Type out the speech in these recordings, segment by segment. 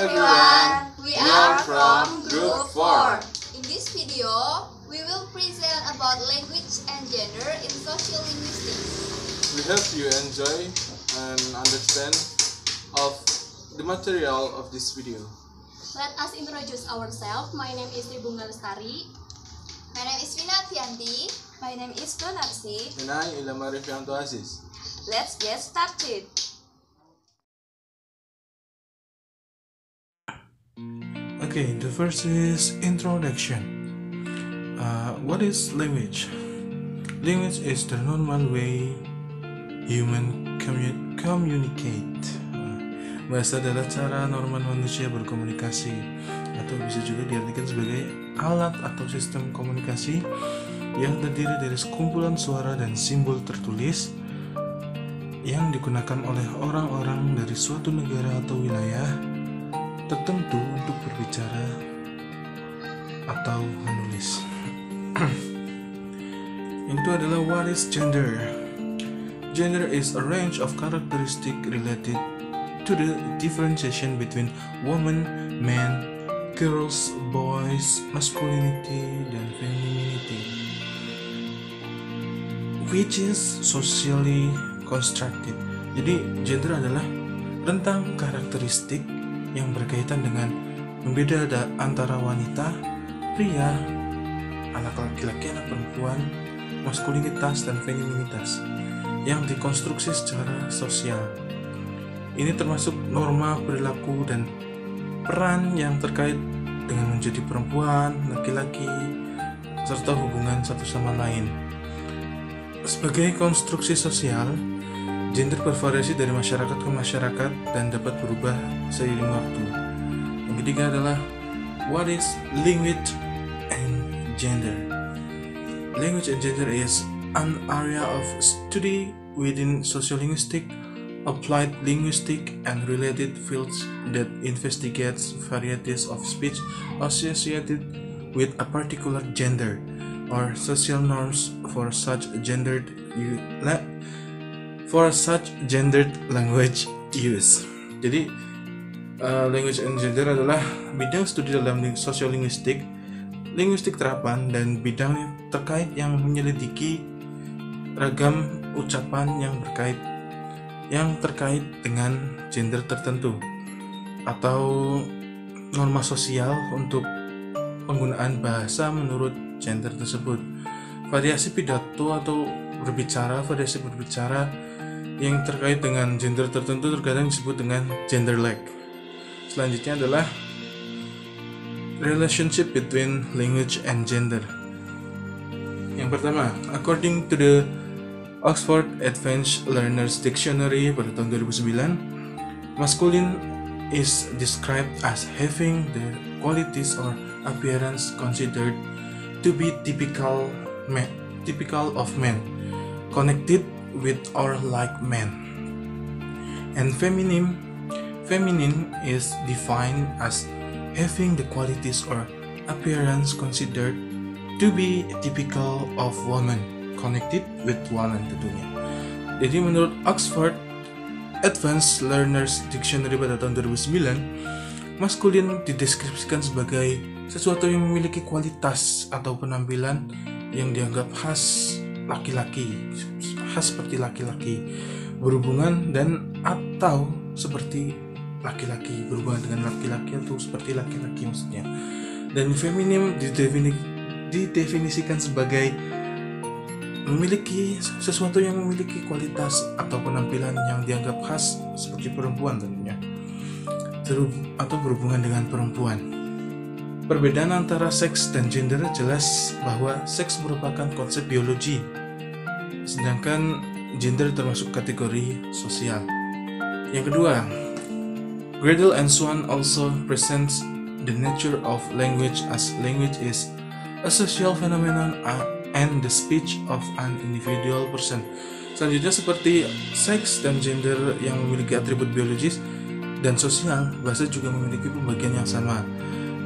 everyone, we are from Group 4. In this video, we will present about language and gender in social linguistics. We hope you enjoy and understand of the material of this video. Let us introduce ourselves. My name is Tribunga Lestari. My name is Vina Tianti. My name is Donarsi. And I, Ilham Arifianto Aziz. Let's get started. Okay, the first is introduction. What is language? Language is the normal way human communicate. Bahasa adalah cara normal manusia berkomunikasi, atau bisa juga diartikan sebagai alat atau sistem komunikasi yang terdiri dari sekumpulan suara dan simbol tertulis yang digunakan oleh orang-orang dari suatu negara atau wilayah tertentu untuk berbicara atau menulis. Yang itu adalah what is gender? Gender is a range of characteristics related to the differentiation between women, men, girls, boys, masculinity, dan femininity, which is socially constructed. Jadi gender adalah rentang karakteristik yang berkaitan dengan membeda antara wanita, pria, anak laki-laki, anak perempuan, maskulinitas dan femininitas yang dikonstruksi secara sosial. Ini termasuk norma perilaku dan peran yang terkait dengan menjadi perempuan, laki-laki, serta hubungan satu sama lain. Sebagai konstruksi sosial, gender bervariasi dari masyarakat ke masyarakat dan dapat berubah seiring waktu. Yang ketiga adalah what is language and gender? Language and gender is an area of study within sociolinguistic, applied linguistic, and related fields that investigates varieties of speech associated with a particular gender or social norms for such gendered language use. Jadi language and gender adalah bidang studi dalam sosiolinguistik, linguistik terapan, dan bidang terkait yang menyelidiki ragam ucapan yang terkait dengan gender tertentu atau norma sosial untuk penggunaan bahasa menurut gender tersebut. Variasi pidato atau variasi berbicara yang terkait dengan gender tertentu terkadang disebut dengan gender lag. Selanjutnya adalah relationship between language and gender. Yang pertama, according to the Oxford Advanced Learners Dictionary pada tahun 2009, masculine is described as having the qualities or appearance considered to be typical of men, connected with or like men. And feminine is defined as having the qualities or appearance considered to be typical of woman, connected with woman tentunya. Jadi menurut Oxford Advanced Learners Dictionary pada tahun 2009, maskulin dideskripsikan sebagai sesuatu yang memiliki kualitas atau penampilan yang dianggap khas laki-laki, khas seperti laki-laki, berhubungan dan atau seperti laki-laki, berhubungan dengan laki-laki atau seperti laki-laki maksudnya. Dan feminim didefinisikan sebagai memiliki sesuatu yang memiliki kualitas atau penampilan yang dianggap khas seperti perempuan tentunya, atau berhubungan dengan perempuan. Perbedaan antara seks dan gender jelas bahwa seks merupakan konsep biologi, sedangkan gender termasuk kategori sosial. Yang kedua, Gradle and Swan also presents the nature of language as language is a social phenomenon and the speech of an individual person. Selanjutnya, seperti seks dan gender yang memiliki atribut biologis dan sosial, bahasa juga memiliki pembagian yang sama.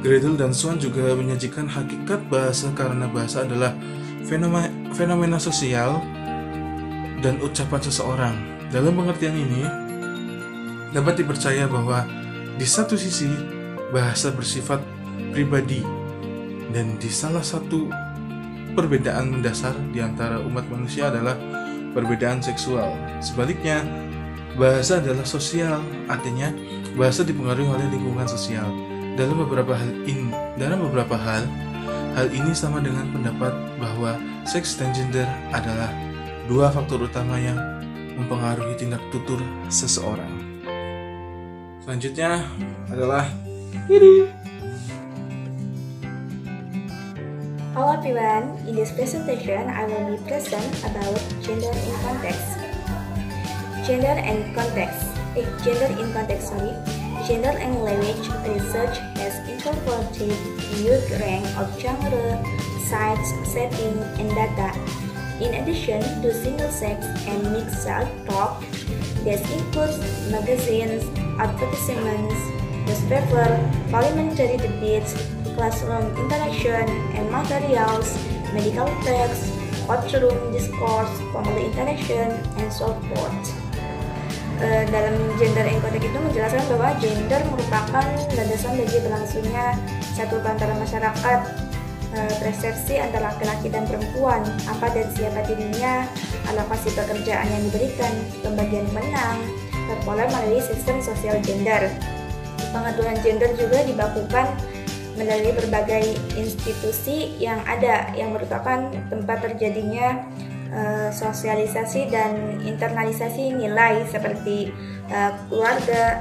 Gradle dan Swan juga menyajikan hakikat bahasa karena bahasa adalah fenomena sosial dan ucapan seseorang. Dalam pengertian ini, dapat dipercaya bahwa di satu sisi bahasa bersifat pribadi, dan di salah satu perbedaan mendasar di antara umat manusia adalah perbedaan seksual. Sebaliknya, bahasa adalah sosial, artinya bahasa dipengaruhi oleh lingkungan sosial. Dalam beberapa hal, hal ini sama dengan pendapat bahwa seks dan gender adalah dua faktor utama yang mempengaruhi tindak tutur seseorang. Selanjutnya adalah Hello everyone, in this presentation I will be present about gender in context. Gender and language research has incorporated a huge range of genre, sites, setting, and data. In addition to single-sex and mixed self-talk, this includes magazines, advertisements, newspaper, parliamentary debates, classroom interaction and materials, medical texts, courtroom discourse, family interaction, and so forth. Dalam gender and context itu menjelaskan bahwa gender merupakan landasan bagi berlangsungnya satu antara masyarakat, persepsi antara laki-laki dan perempuan, apa dan siapa dirinya, alokasi pekerjaan yang diberikan, pembagian menang, terpola melalui sistem sosial gender. Pengaturan gender juga dibakukan melalui berbagai institusi yang ada, yang merupakan tempat terjadinya sosialisasi dan internalisasi nilai seperti keluarga,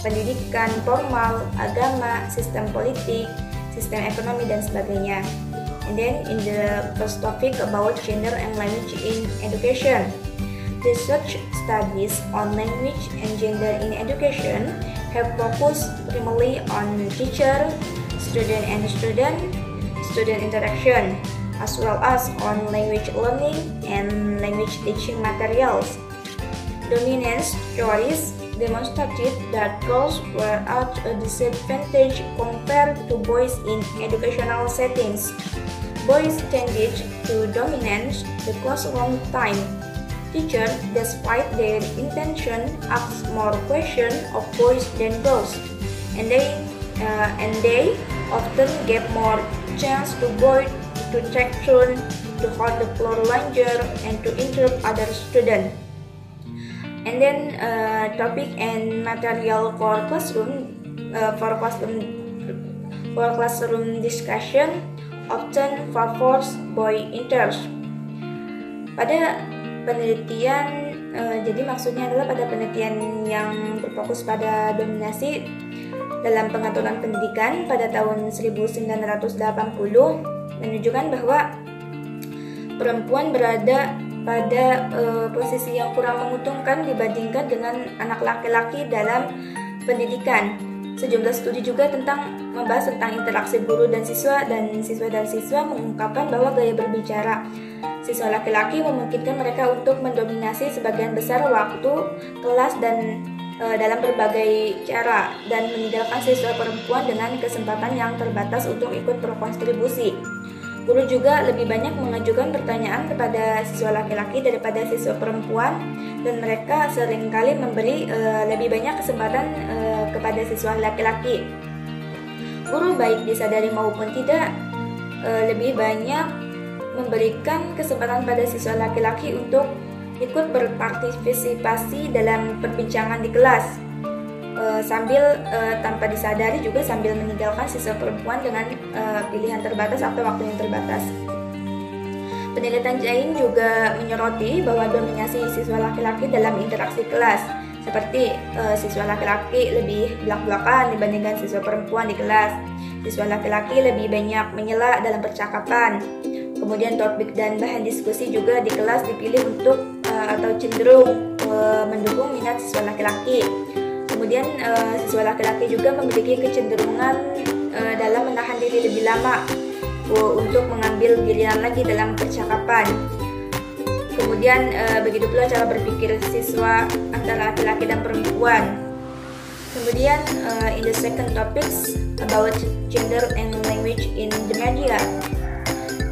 pendidikan formal, agama, sistem politik, sistem ekonomi, dan sebagainya. And then in the first topic about gender and language in education, research studies on language and gender in education have focused primarily on teacher, student interaction, as well as on language learning and language teaching materials. Dominance theories demonstrated that girls were at a disadvantage compared to boys in educational settings. Boys tended to dominate the classroom time. Teachers, despite their intention, asked more questions of boys than girls, and they often gave more chance to boys to take turn, to hold the floor longer, and to interrupt other students. And then topic and material for classroom discussion often favors boy interest. Pada penelitian, jadi maksudnya adalah pada penelitian yang berfokus pada dominasi dalam pengaturan pendidikan pada tahun 1980 menunjukkan bahwa perempuan berada pada posisi yang kurang menguntungkan dibandingkan dengan anak laki-laki dalam pendidikan. Sejumlah studi juga membahas tentang interaksi guru dan siswa mengungkapkan bahwa gaya berbicara siswa laki-laki memungkinkan mereka untuk mendominasi sebagian besar waktu kelas dan dalam berbagai cara, dan meninggalkan siswa perempuan dengan kesempatan yang terbatas untuk ikut berkontribusi. Guru juga lebih banyak mengajukan pertanyaan kepada siswa laki-laki daripada siswa perempuan, dan mereka seringkali memberi lebih banyak kesempatan kepada siswa laki-laki. Guru baik disadari maupun tidak lebih banyak memberikan kesempatan pada siswa laki-laki untuk ikut berpartisipasi dalam perbincangan di kelas, sambil tanpa disadari juga sambil meninggalkan siswa perempuan dengan pilihan terbatas atau waktu yang terbatas. Penelitian lain juga menyoroti bahwa dominasi siswa laki-laki dalam interaksi kelas, seperti siswa laki-laki lebih belak-belakan dibandingkan siswa perempuan di kelas. Siswa laki-laki lebih banyak menyela dalam percakapan. Kemudian topik dan bahan diskusi juga di kelas dipilih untuk atau cenderung mendukung minat siswa laki-laki. Kemudian siswa laki-laki juga memiliki kecenderungan dalam menahan diri lebih lama untuk mengambil giliran lagi dalam percakapan. Kemudian begitu pula cara berpikir siswa antara laki-laki dan perempuan. Kemudian in the second topics about gender and language in the media.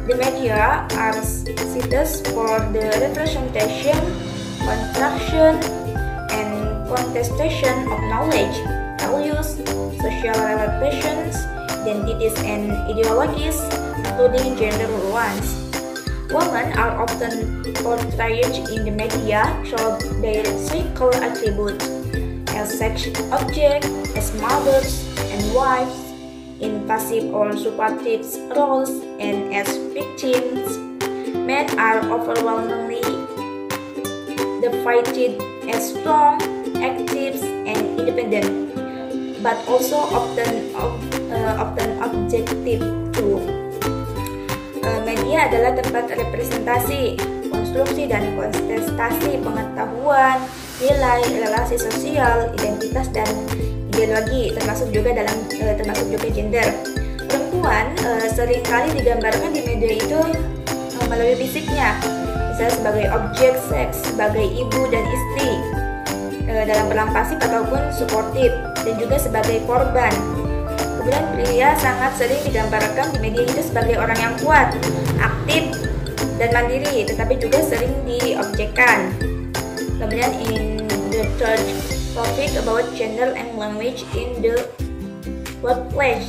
The media are sites for the representation, construction, and contestation of knowledge. values, social relations, identities, and ideologies, including gender ones. Women are often portrayed in the media through their physical attributes as sex objects, as mothers and wives, in passive or supportive roles, and as victims. Men are overwhelmingly depicted as strong, active, and independent, but also often objective too. Media adalah tempat representasi, konstruksi dan kontestasi pengetahuan, nilai, relasi sosial, identitas dan ideologi, termasuk juga gender. Perempuan seringkali digambarkan di media itu melalui fisiknya, misalnya sebagai objek seks, sebagai ibu dan istri, dalam peran pasif ataupun suportif, dan juga sebagai korban. Kemudian pria sangat sering digambarkan di media itu sebagai orang yang kuat, aktif, dan mandiri, tetapi juga sering diobjekkan. Kemudian in the third topic about gender and language in the workplace.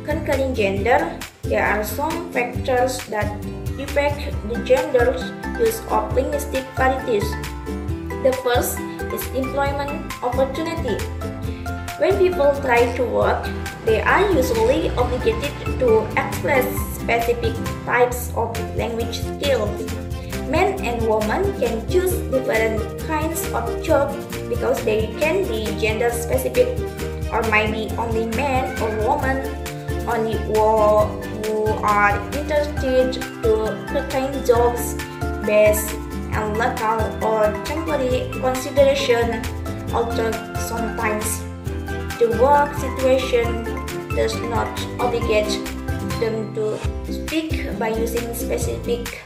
Concerning gender, there are some factors that affect the gender's use of linguistic varieties. The first is employment opportunity. When people try to work, they are usually obligated to express specific types of language skills. Men and women can choose different kinds of jobs because they can be gender specific, or maybe only men or women only who are interested to certain jobs based on local or temporary consideration. Although sometimes the work situation does not obligate them to speak by using specific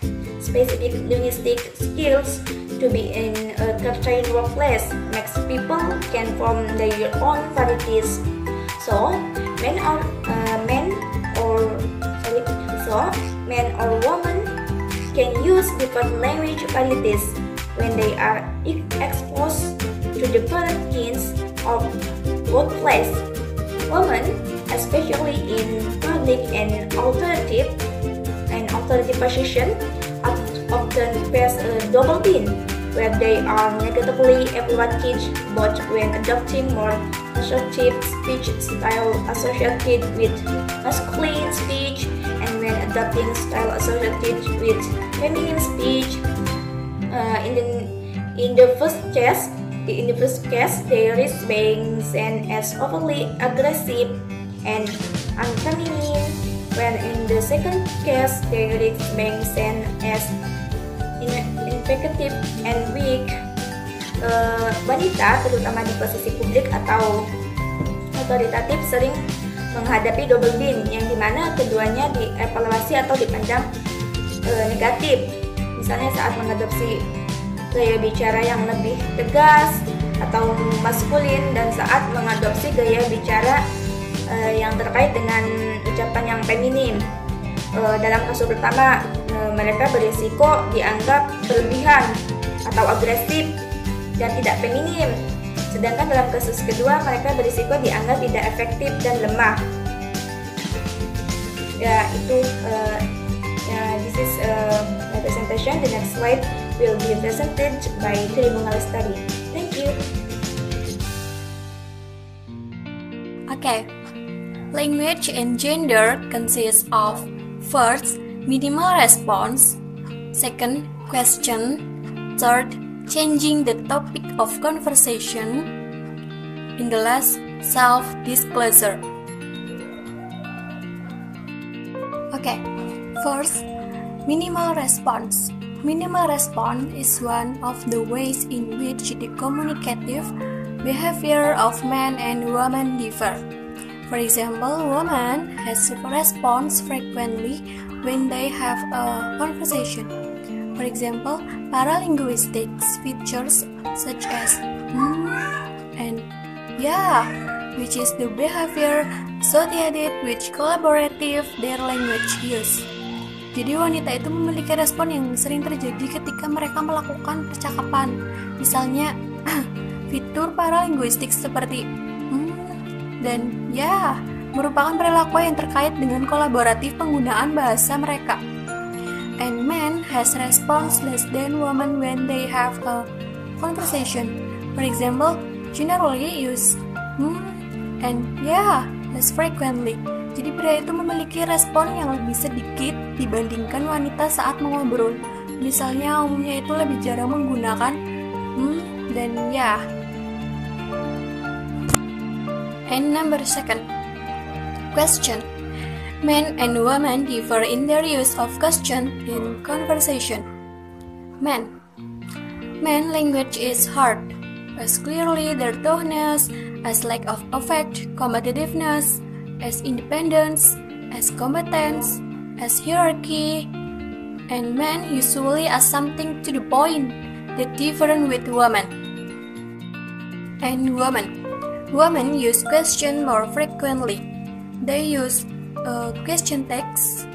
linguistic skills to be in a certain workplace makes people can form their own varieties. So men or women can use different language varieties when they are exposed to different kinds of workplace. Women, especially in public and authoritative position, often face a double bind, where they are negatively evaluated both when adopting more assertive speech style associated with masculine speech and when adopting style associated with feminine speech. In the first case, they risk being seen as overly aggressive and unfeminine, when in the second case, they risk being seen as ineffective and weak. Wanita, terutama di posisi publik atau otoritatif, sering menghadapi double bind, yang dimana keduanya dievaluasi atau dipandang negatif. Misalnya saat mengadopsi gaya bicara yang lebih tegas atau maskulin, dan saat mengadopsi gaya bicara yang terkait dengan ucapan yang feminim. Dalam kasus pertama, mereka berisiko dianggap berlebihan atau agresif dan tidak feminim. Sedangkan dalam kasus kedua, mereka berisiko dianggap tidak efektif dan lemah. This is my presentation. The next slide will be presented by Tribunal Study. Thank you. Okay. Language and gender consists of first, minimal response, second, question, third, changing the topic of conversation, in the last, self-disclosure. Okay, first, minimal response. Minimal response is one of the ways in which the communicative behavior of men and women differ. For example, women has response frequently when they have a conversation. For example, paralinguistics features such as and yeah, which is the behavior associated with collaborative their language use. Jadi wanita itu memiliki respon yang sering terjadi ketika mereka melakukan percakapan. Misalnya, fitur paralinguistik seperti dan ya, merupakan perilaku yang terkait dengan kolaboratif penggunaan bahasa mereka. And men has response less than women when they have a conversation. For example, generally use and yeah less frequently. Jadi pria itu memiliki respon yang lebih sedikit dibandingkan wanita saat mengobrol. Misalnya umumnya itu lebih jarang menggunakan dan ya. And number second, question. Men and women differ in their use of question in conversation. Men language is hard, as clearly their toughness, as lack of affect, combativeness, as independence, as competence, as hierarchy, and men usually as something to the point that different with women. And women use question more frequently. They use question text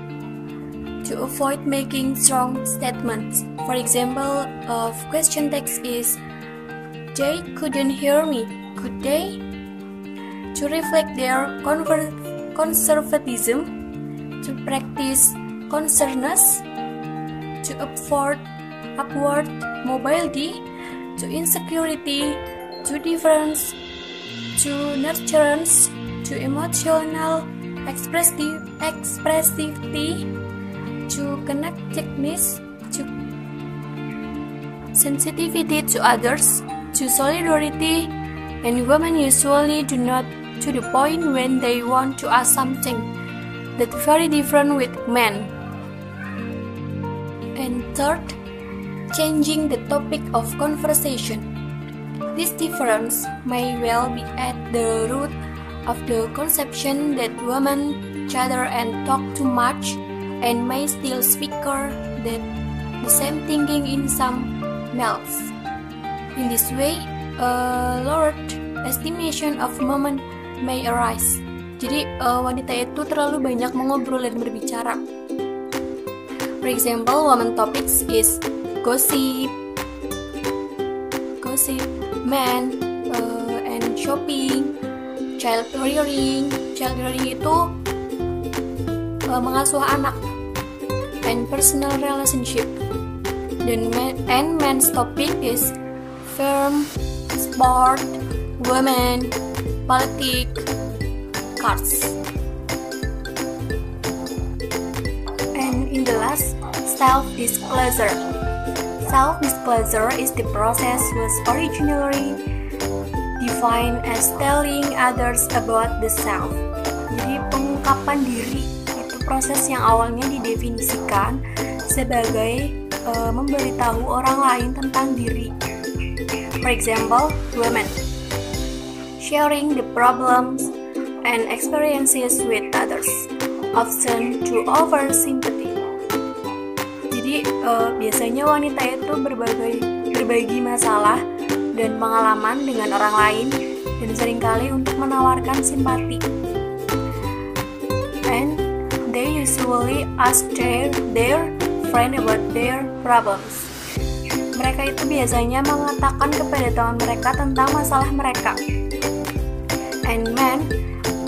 to avoid making strong statements. For example, of question text is, they couldn't hear me, could they? To reflect their conservatism, to practice concerness, to upward mobility, to insecurity, to difference, to nurturance, to emotional expressivity, to connectedness, to sensitivity to others, to solidarity, and women usually do not to the point when they want to ask something that very different with men. And third, changing the topic of conversation. This difference may well be at the root of the conception that women chatter and talk too much, and may still speaker that the same thinking in some males. In this way, a lowered estimation of women may arise. Jadi wanita itu terlalu banyak mengobrol dan berbicara. For example, women topics is gossip, men, and shopping, child rearing. Child rearing itu mengasuh anak, and personal relationship. Dan men's topic is film, sport, women, politics, cards. And in the last, self-disclosure. Self-disclosure is the process was originally defined as telling others about the self. Jadi pengungkapan diri itu proses yang awalnya didefinisikan sebagai memberitahu orang lain tentang diri. For example, women sharing the problems and experiences with others, often to offer sympathy. Jadi biasanya wanita itu berbagi masalah dan pengalaman dengan orang lain, dan seringkali untuk menawarkan simpati. And they usually ask their friend about their problems. Mereka itu biasanya mengatakan kepada teman mereka tentang masalah mereka. And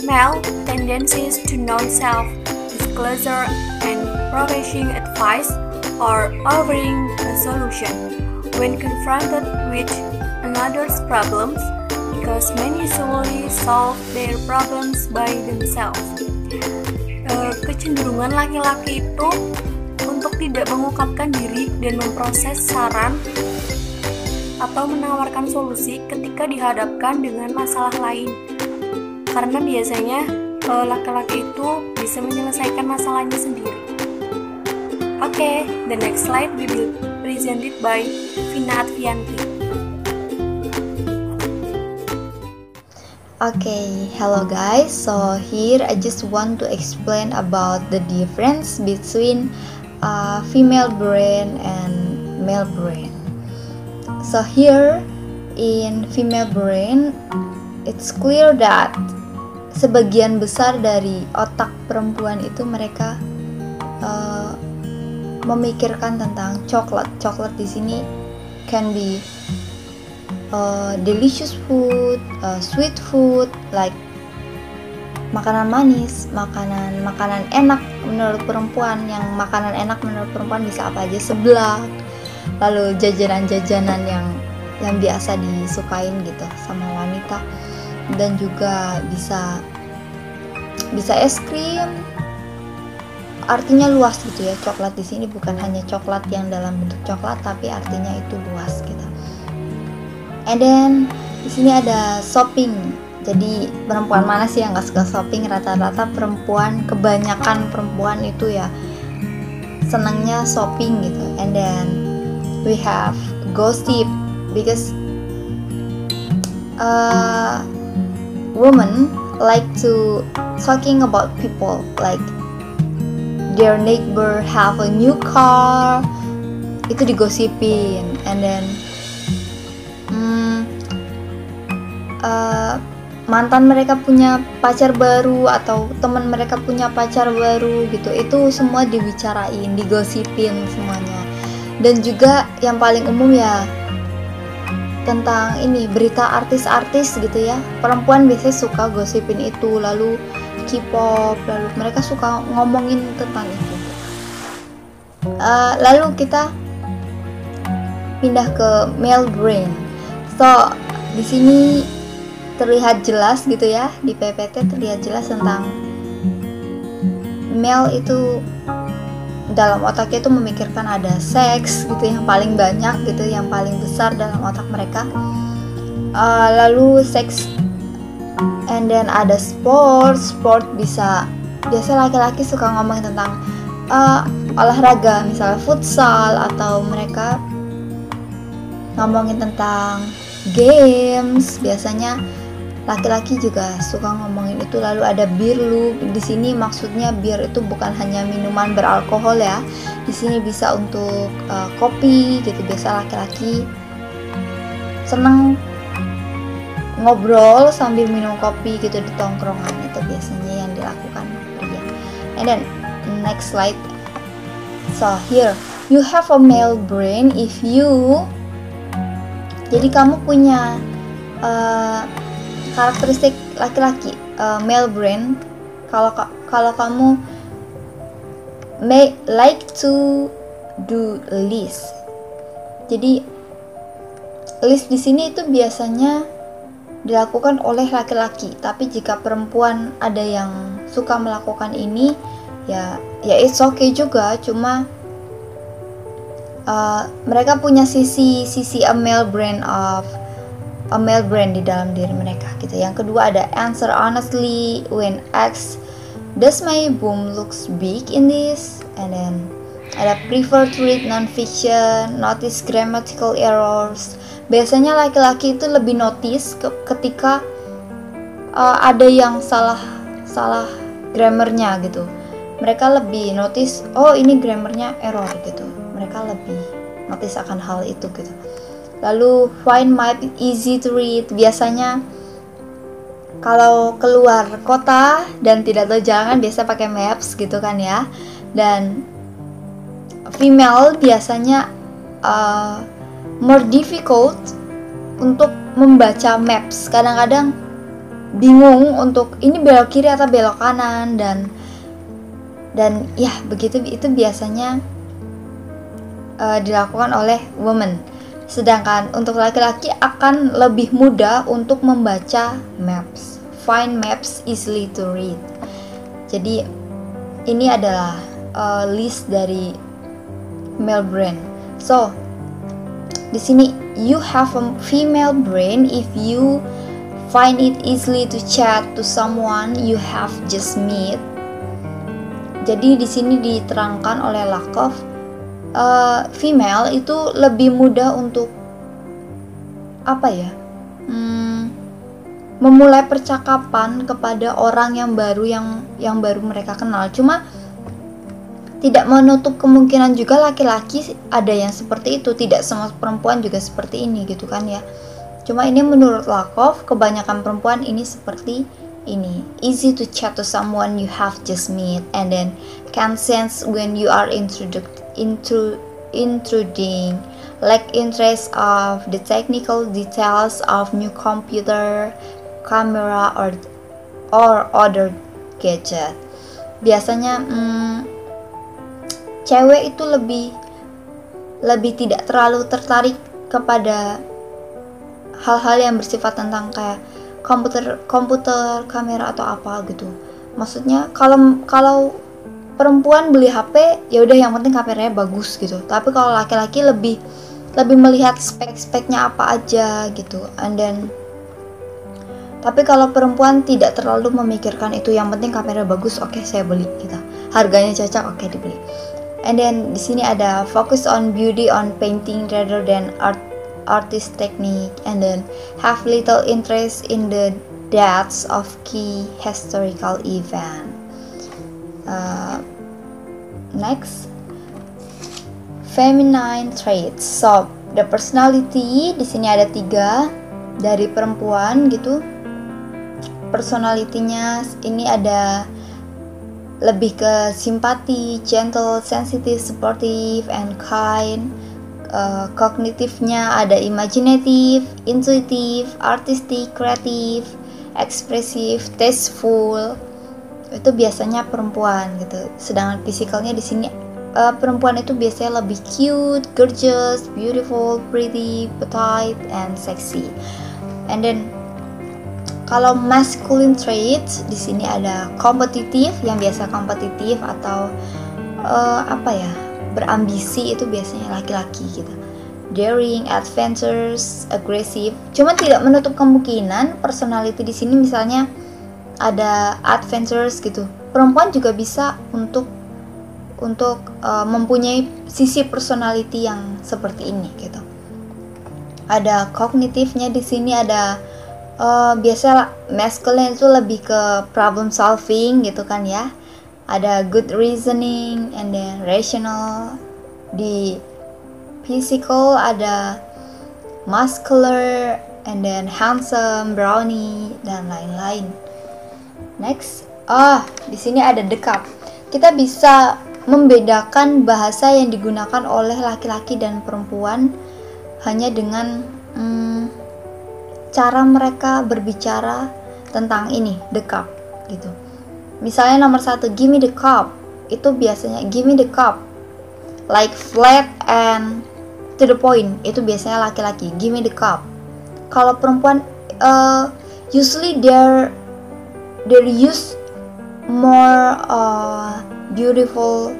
male tendencies to non-self-disclosure and providing advice or offering a solution when confronted with another's problems, because men usually solve their problems by themselves. Kecenderungan laki-laki itu untuk tidak mengungkapkan diri dan memproses saran atau menawarkan solusi ketika dihadapkan dengan masalah lain, karena biasanya laki-laki itu bisa menyelesaikan masalahnya sendiri. Okay, the next slide will be presented by Vina Advianti. Okay, hello guys. So here I just want to explain about the difference between female brain and male brain. So here in female brain, it's clear that sebagian besar dari otak perempuan itu mereka memikirkan tentang coklat. Coklat di sini can be delicious food, sweet food like makanan manis, makanan enak menurut perempuan. Yang makanan enak menurut perempuan bisa apa aja, seblak, lalu jajanan-jajanan yang biasa disukain gitu sama wanita, dan juga bisa es krim. Artinya luas gitu ya, coklat di sini bukan hanya coklat yang dalam bentuk coklat, tapi artinya itu luas gitu. And then di sini ada shopping. Jadi perempuan mana sih yang nggak suka shopping? Rata-rata perempuan, kebanyakan perempuan itu ya senangnya shopping gitu. And then we have gossip, because women like to talking about people, like their neighbor have a new car, itu digosipin. And then mantan mereka punya pacar baru atau teman mereka punya pacar baru gitu, itu semua dibicarain, digosipin semuanya. Dan juga yang paling umum ya tentang ini, berita artis-artis gitu ya, perempuan biasanya suka gosipin itu, lalu K-pop, lalu mereka suka ngomongin tentang itu. Lalu kita pindah ke male brain. So di sini terlihat jelas gitu ya, di PPT terlihat jelas tentang male itu dalam otaknya itu memikirkan ada seks gitu yang paling banyak gitu, yang paling besar dalam otak mereka. Lalu seks, and then ada sport bisa, biasanya laki-laki suka ngomongin tentang olahraga, misalnya futsal, atau mereka ngomongin tentang games. Biasanya laki-laki juga suka ngomongin itu. Lalu ada beer loop. Di sini maksudnya beer itu bukan hanya minuman beralkohol ya. Di sini bisa untuk kopi gitu. Biasa laki-laki seneng ngobrol sambil minum kopi gitu di tongkrongan. Itu biasanya yang dilakukan pria. And then next slide. So here you have a male brain if you, jadi kamu punya karakteristik laki-laki, male brain. Kalau kamu like to do list. Jadi list di sini itu biasanya dilakukan oleh laki-laki. Tapi jika perempuan ada yang suka melakukan ini, ya it's okay juga. Cuma mereka punya sisi a male brain di dalam diri mereka gitu. Yang kedua ada answer honestly when asked, does my boob looks big in this? And then ada prefer to read non-fiction, notice grammatical errors. Biasanya laki-laki itu lebih notice ketika ada yang salah grammarnya gitu. Mereka lebih notice, oh ini grammarnya error gitu. Mereka lebih notice akan hal itu gitu. Lalu find map easy to read. Biasanya kalau keluar kota dan tidak tahu jalan biasa pakai maps gitu kan ya. Dan female biasanya more difficult untuk membaca maps. Kadang-kadang bingung untuk ini belok kiri atau belok kanan, dan ya begitu. Itu biasanya dilakukan oleh woman. Sedangkan untuk laki-laki akan lebih mudah untuk membaca maps. Find maps easily to read. Jadi ini adalah list dari male brain. So di sini you have a female brain if you find it easily to chat to someone you have just met. Jadi di sini diterangkan oleh Lakoff, female itu lebih mudah untuk memulai percakapan kepada orang yang baru yang baru mereka kenal. Cuma tidak menutup kemungkinan juga laki-laki ada yang seperti itu. Tidak semua perempuan juga seperti ini gitu kan ya. Cuma ini menurut Lakoff, kebanyakan perempuan ini seperti ini. Easy to chat to someone you have just met, and then can sense when you are intruding, lack interest of the technical details of new computer, camera, or other gadget. Biasanya cewek itu lebih tidak terlalu tertarik kepada hal-hal yang bersifat tentang kayak komputer, kamera atau apa gitu. Maksudnya kalau perempuan beli HP, ya udah yang penting kameranya bagus gitu. Tapi kalau laki-laki lebih melihat spek-speknya apa aja gitu. And then tapi kalau perempuan tidak terlalu memikirkan itu, yang penting kamera bagus, oke, saya beli gitu. Harganya cocok, oke, dibeli. And then di sini ada focus on beauty on painting rather than artist technique, and then have little interest in the dates of key historical event. Next, feminine traits. So the personality di sini ada 3 dari perempuan gitu. Personalitinya ini ada lebih ke simpati, gentle, sensitive, supportive, and kind. Kognitifnya ada imaginative, intuitive, artistic, creative, expressive, tasteful. Itu biasanya perempuan gitu. Sedangkan fisikalnya di sini perempuan itu biasanya lebih cute, gorgeous, beautiful, pretty, petite, and sexy. And then kalau masculine traits di sini ada kompetitif, yang biasa kompetitif atau berambisi, itu biasanya laki-laki gitu. Daring, adventurous, aggressive. Cuma tidak menutup kemungkinan personality di sini misalnya ada adventurous gitu. Perempuan juga bisa untuk mempunyai sisi personality yang seperti ini gitu. Ada kognitifnya di sini ada biasa masculine itu lebih ke problem solving gitu kan ya. Ada good reasoning and then rational. Di physical ada muscular and then handsome, brawny, dan lain-lain. Next, di sini ada dekap. Kita bisa membedakan bahasa yang digunakan oleh laki-laki dan perempuan hanya dengan cara mereka berbicara tentang ini, the cup gitu. Misalnya nomor 1, give me the cup, itu biasanya give me the cup, like flat and to the point, itu biasanya laki-laki, give me the cup. Kalau perempuan usually they use more beautiful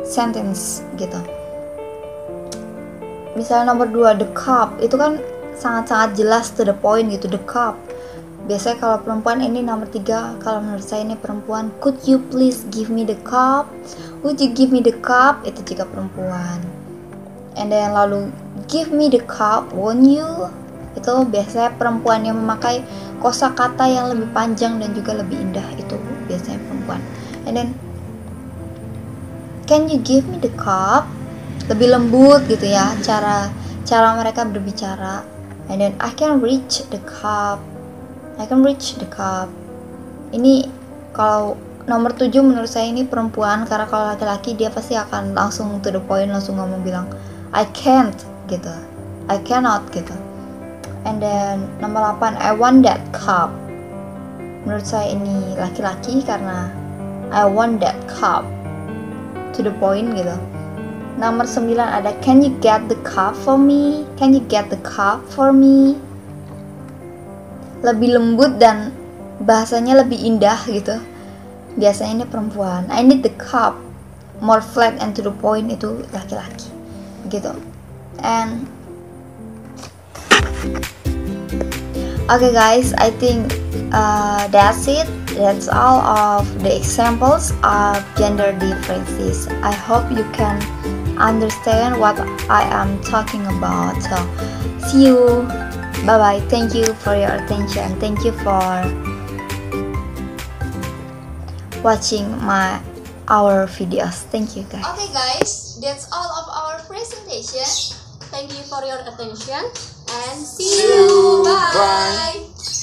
sentence gitu. Misalnya nomor 2, the cup, itu kan sangat-sangat jelas to the point gitu, the cup. Biasanya kalau perempuan ini nomor 3, kalau menurut saya ini perempuan, could you please give me the cup, would you give me the cup, itu jika perempuan. And then lalu give me the cup, won't you, itu biasanya perempuan yang memakai kosakata yang lebih panjang dan juga lebih indah, itu biasanya perempuan. And then can you give me the cup, lebih lembut gitu ya cara mereka berbicara. And then I can reach the cup, I can reach the cup. Ini kalau nomor 7 menurut saya ini perempuan, karena kalau laki-laki dia pasti akan langsung to the point, langsung ngomong bilang I can't gitu, I cannot gitu. And then nomor 8, I want that cup. Menurut saya ini laki-laki karena I want that cup, to the point gitu. Nomor 9 ada can you get the cup for me, can you get the cup for me. Lebih lembut dan bahasanya lebih indah gitu. Biasanya ini perempuan. I need the cup, more flat and to the point, itu laki-laki gitu. And okay guys, I think that's it. That's all of the examples of gender differences. I hope you can understand what I am talking about. So see you, bye bye. Thank you for your attention. Thank you for watching our videos. Thank you guys. Okay guys, that's all of our presentation. Thank you for your attention and see you. Bye.